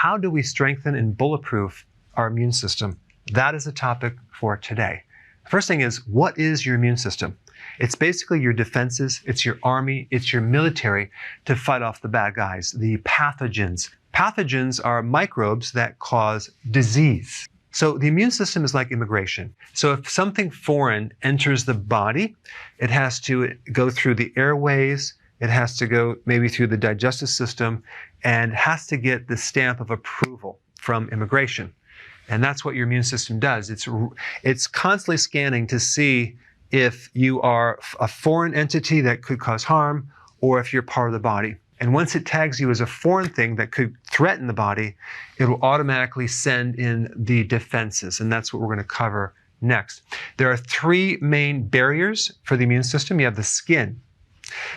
how do we strengthen and bulletproof our immune system? That is the topic for today. First thing is, what is your immune system? It's basically your defenses, it's your army, it's your military to fight off the bad guys, the pathogens. Pathogens are microbes that cause disease. So the immune system is like immigration. So if something foreign enters the body, it has to go through the airways, it has to go maybe through the digestive system, and has to get the stamp of approval from immigration. And that's what your immune system does. It's constantly scanning to see if you are a foreign entity that could cause harm, or if you're part of the body. And once it tags you as a foreign thing that could threaten the body, it will automatically send in the defenses. And that's what we're going to cover next. There are three main barriers for the immune system. You have the skin.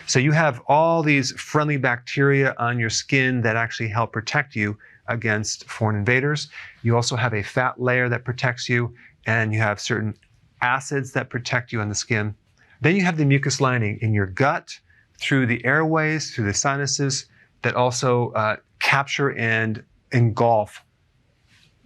So you have all these friendly bacteria on your skin that actually help protect you against foreign invaders. You also have a fat layer that protects you, and you have certain acids that protect you on the skin. Then you have the mucus lining in your gut, through the airways, through the sinuses, that also capture and engulf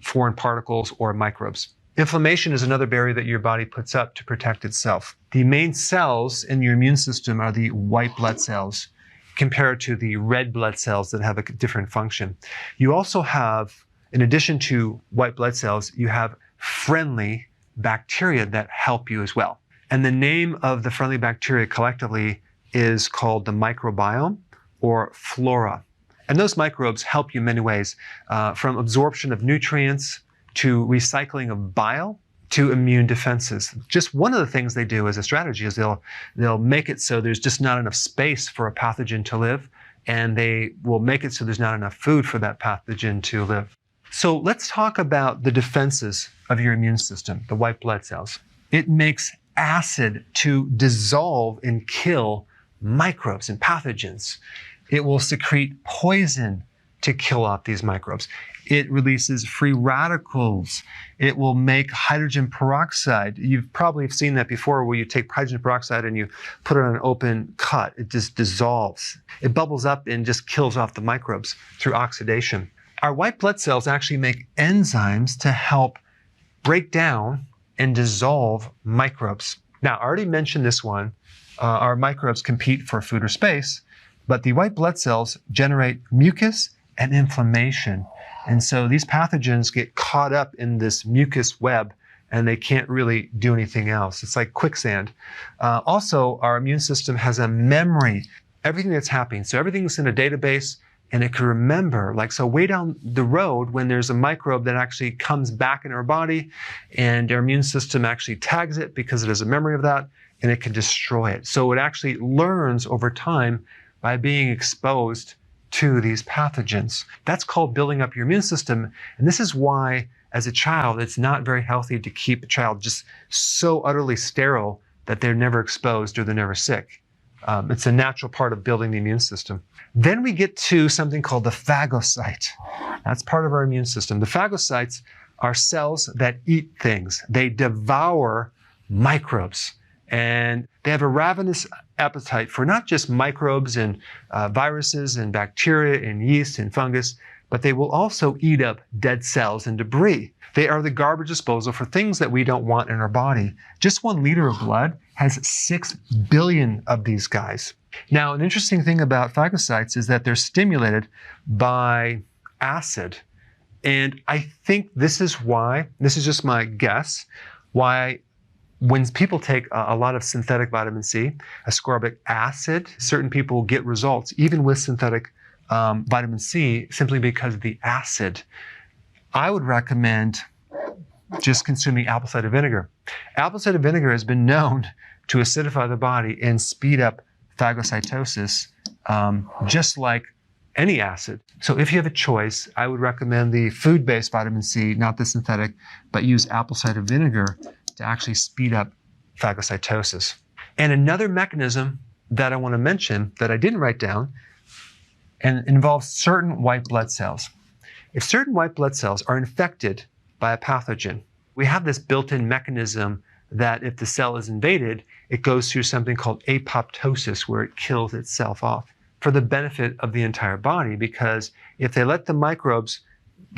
foreign particles or microbes. Inflammation is another barrier that your body puts up to protect itself. The main cells in your immune system are the white blood cells, compared to the red blood cells that have a different function. You also have, in addition to white blood cells, you have friendly bacteria that help you as well. And the name of the friendly bacteria collectively is called the microbiome or flora. And those microbes help you in many ways, from absorption of nutrients to recycling of bile to immune defenses. Just one of the things they do as a strategy is they'll make it so there's just not enough space for a pathogen to live, and they will make it so there's not enough food for that pathogen to live. So let's talk about the defenses of your immune system, the white blood cells. It makes acid to dissolve and kill microbes and pathogens. It will secrete poison to kill off these microbes. It releases free radicals. It will make hydrogen peroxide. You've probably seen that before, where you take hydrogen peroxide and you put it on an open cut. It just dissolves. It bubbles up and just kills off the microbes through oxidation. Our white blood cells actually make enzymes to help break down and dissolve microbes. Now, I already mentioned this one. Our microbes compete for food or space, but the white blood cells generate mucus and inflammation. And so these pathogens get caught up in this mucus web, and they can't really do anything else. It's like quicksand. Also, our immune system has a memory, everything that's happening. So everything's in a database, and it can remember, like, so way down the road when there's a microbe that actually comes back in our body, and our immune system actually tags it because it has a memory of that, and it can destroy it. So it actually learns over time by being exposed to these pathogens. That's called building up your immune system. And this is why, as a child, it's not very healthy to keep a child just so utterly sterile that they're never exposed or they're never sick. It's a natural part of building the immune system. Then we get to something called the phagocyte. That's part of our immune system. The phagocytes are cells that eat things. They devour microbes. And they have a ravenous appetite for not just microbes and viruses and bacteria and yeast and fungus, but they will also eat up dead cells and debris. They are the garbage disposal for things that we don't want in our body. Just 1 liter of blood has 6 billion of these guys. Now, an interesting thing about phagocytes is that they're stimulated by acid. And I think this is why, this is just my guess, why when people take a lot of synthetic vitamin C, ascorbic acid, certain people get results, even with synthetic vitamin C, simply because of the acid. I would recommend just consuming apple cider vinegar. Apple cider vinegar has been known to acidify the body and speed up phagocytosis, just like any acid. So if you have a choice, I would recommend the food-based vitamin C, not the synthetic, but use apple cider vinegar to actually speed up phagocytosis. And another mechanism that I want to mention that I didn't write down, and involves certain white blood cells. If certain white blood cells are infected by a pathogen, we have this built-in mechanism that if the cell is invaded, it goes through something called apoptosis, where it kills itself off for the benefit of the entire body. Because if they let the microbes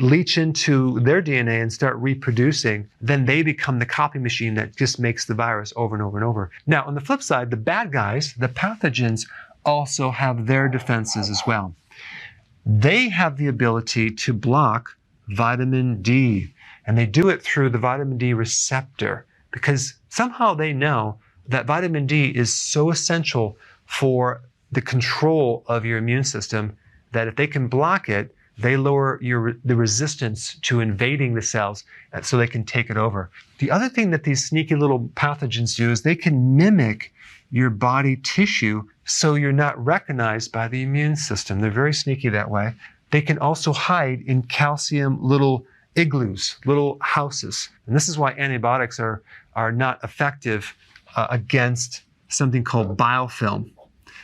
leach into their DNA and start reproducing, then they become the copy machine that just makes the virus over and over and over. Now, on the flip side, the bad guys, the pathogens, also have their defenses as well. They have the ability to block vitamin D, and they do it through the vitamin D receptor because somehow they know that vitamin D is so essential for the control of your immune system that if they can block it, they lower the resistance to invading the cells so they can take it over. The other thing that these sneaky little pathogens do is they can mimic your body tissue so you're not recognized by the immune system. They're very sneaky that way. They can also hide in calcium little igloos, little houses. And this is why antibiotics are not effective against something called biofilm.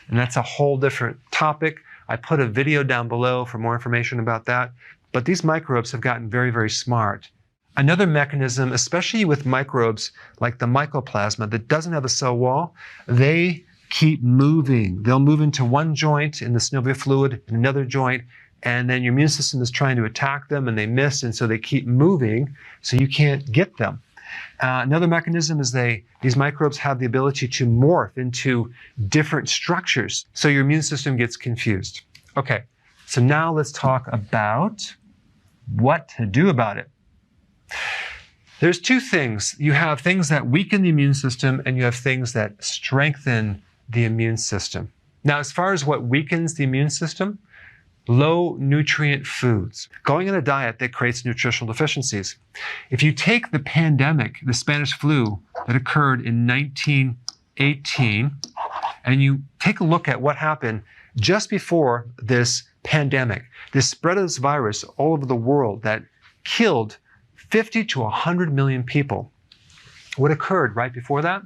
And that's a whole different topic. I put a video down below for more information about that. But these microbes have gotten very, very smart. Another mechanism, especially with microbes like the mycoplasma that doesn't have a cell wall, they keep moving. They'll move into one joint in the synovial fluid, in another joint, and then your immune system is trying to attack them and they miss, and so they keep moving so you can't get them. Another mechanism is these microbes have the ability to morph into different structures, so your immune system gets confused. Okay, so now let's talk about what to do about it. There's two things. You have things that weaken the immune system, and you have things that strengthen the immune system. Now, as far as what weakens the immune system, low nutrient foods. Going on a diet that creates nutritional deficiencies. If you take the pandemic, the Spanish flu that occurred in 1918, and you take a look at what happened just before this pandemic, this spread of this virus all over the world that killed 50 to 100 million people. What occurred right before that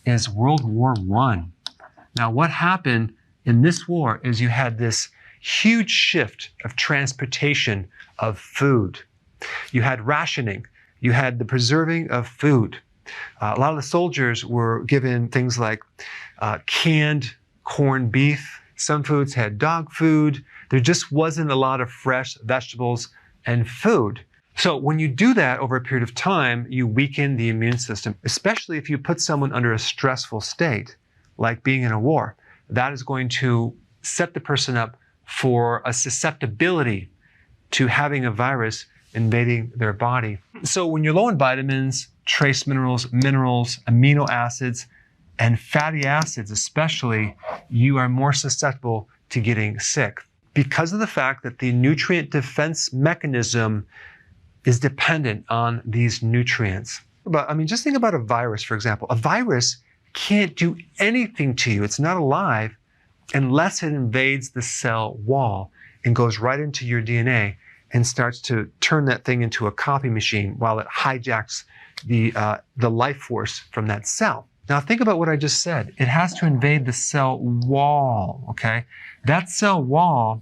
is World War I. Now, what happened in this war is you had this huge shift of transportation of food. You had rationing. You had the preserving of food. A lot of the soldiers were given things like canned corned beef. Some foods had dog food. There just wasn't a lot of fresh vegetables and food. So when you do that over a period of time, you weaken the immune system, especially if you put someone under a stressful state, like being in a war. That is going to set the person up for a susceptibility to having a virus invading their body. So when you're low in vitamins, trace minerals, amino acids, and fatty acids especially, you are more susceptible to getting sick because of the fact that the nutrient defense mechanism is dependent on these nutrients. Just think about a virus, for example. A virus can't do anything to you. It's not alive unless it invades the cell wall and goes right into your DNA and starts to turn that thing into a copy machine while it hijacks the life force from that cell. Now think about what I just said. It has to invade the cell wall, okay? That cell wall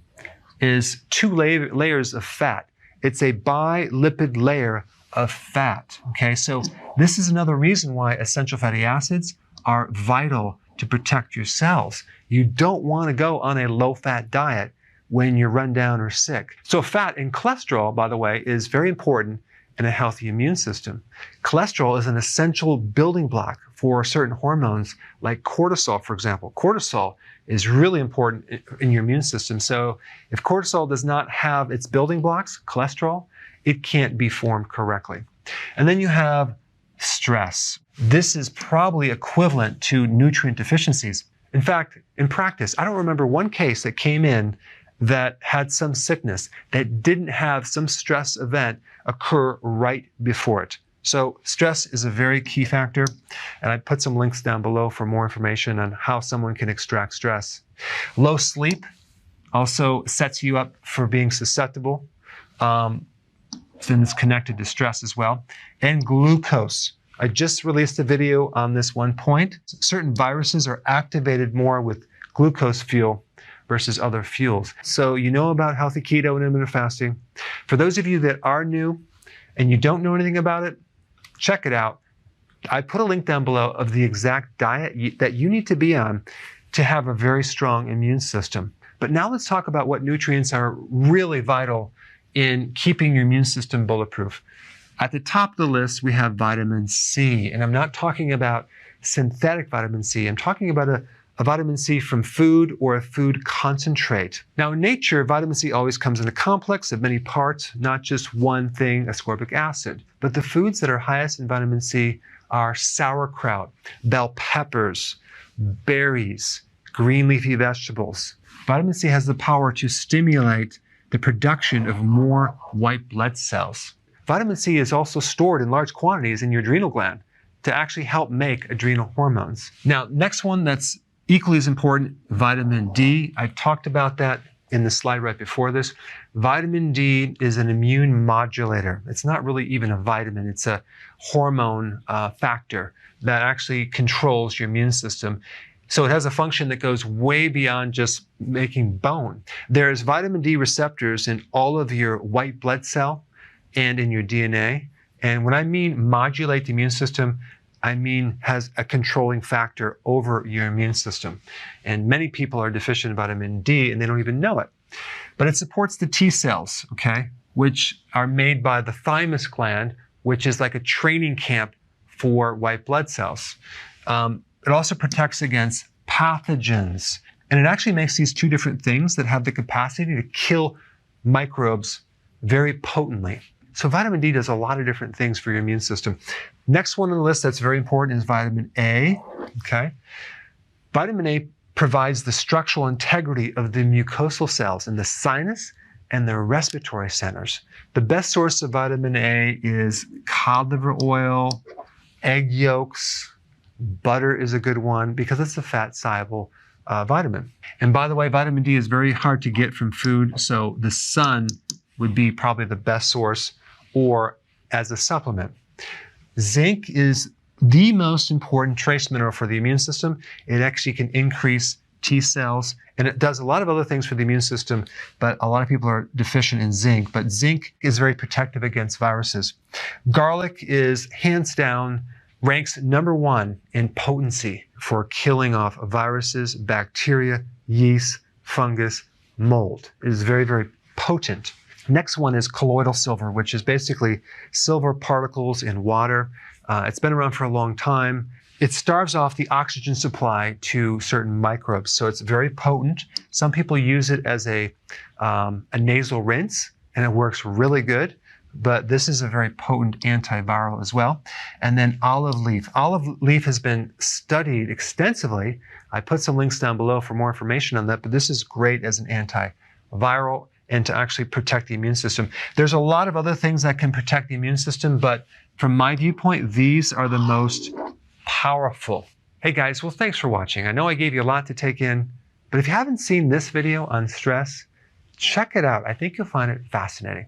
is two layers of fat. It's a bilipid layer of fat, okay? So this is another reason why essential fatty acids are vital to protect your cells. You don't want to go on a low-fat diet when you're run down or sick. So fat and cholesterol, by the way, is very important in a healthy immune system. Cholesterol is an essential building block for certain hormones like cortisol, for example. Cortisol is really important in your immune system. So if cortisol does not have its building blocks, cholesterol, it can't be formed correctly. And then you have stress. This is probably equivalent to nutrient deficiencies. In fact, in practice, I don't remember one case that came in that had some sickness that didn't have some stress event occur right before it. So stress is a very key factor, and I put some links down below for more information on how someone can extract stress. Low sleep also sets you up for being susceptible. Then it's connected to stress as well. And glucose. I just released a video on this one point. Certain viruses are activated more with glucose fuel versus other fuels. So you know about healthy keto and intermittent fasting. For those of you that are new and you don't know anything about it, check it out. I put a link down below of the exact diet that you need to be on to have a very strong immune system. But now let's talk about what nutrients are really vital in keeping your immune system bulletproof. At the top of the list, we have vitamin C. And I'm not talking about synthetic vitamin C. I'm talking about a vitamin C from food or a food concentrate. Now, in nature, vitamin C always comes in a complex of many parts, not just one thing, ascorbic acid. But the foods that are highest in vitamin C are sauerkraut, bell peppers, berries, green leafy vegetables. Vitamin C has the power to stimulate the production of more white blood cells. Vitamin C is also stored in large quantities in your adrenal gland to actually help make adrenal hormones. Now, next one that's equally as important, vitamin D. I talked about that in the slide right before this. Vitamin D is an immune modulator. It's not really even a vitamin. It's a hormone factor that actually controls your immune system. So it has a function that goes way beyond just making bone. There's vitamin D receptors in all of your white blood cell and in your DNA. And when I mean modulate the immune system, I mean has a controlling factor over your immune system. And many people are deficient in vitamin D and they don't even know it. But it supports the T cells, okay, which are made by the thymus gland, which is like a training camp for white blood cells. It also protects against pathogens. And it actually makes these two different things that have the capacity to kill microbes very potently. So vitamin D does a lot of different things for your immune system. Next one on the list that's very important is vitamin A, okay? Vitamin A provides the structural integrity of the mucosal cells in the sinus and the respiratory centers. The best source of vitamin A is cod liver oil, egg yolks, butter is a good one because it's a fat-soluble vitamin. And by the way, vitamin D is very hard to get from food, so the sun would be probably the best source or as a supplement. Zinc is the most important trace mineral for the immune system. It actually can increase T cells, and it does a lot of other things for the immune system, but a lot of people are deficient in zinc. But zinc is very protective against viruses. Garlic is hands down, ranks #1 in potency for killing off viruses, bacteria, yeast, fungus, mold. It is very, very potent. Next one is colloidal silver, which is basically silver particles in water. It's been around for a long time. It starves off the oxygen supply to certain microbes, so it's very potent. Some people use it as a nasal rinse, and it works really good. But this is a very potent antiviral as well. And then olive leaf. Olive leaf has been studied extensively. I put some links down below for more information on that, but this is great as an antiviral and to actually protect the immune system. There's a lot of other things that can protect the immune system, but from my viewpoint, these are the most powerful. Hey guys, well, thanks for watching. I know I gave you a lot to take in, but if you haven't seen this video on stress, check it out. I think you'll find it fascinating.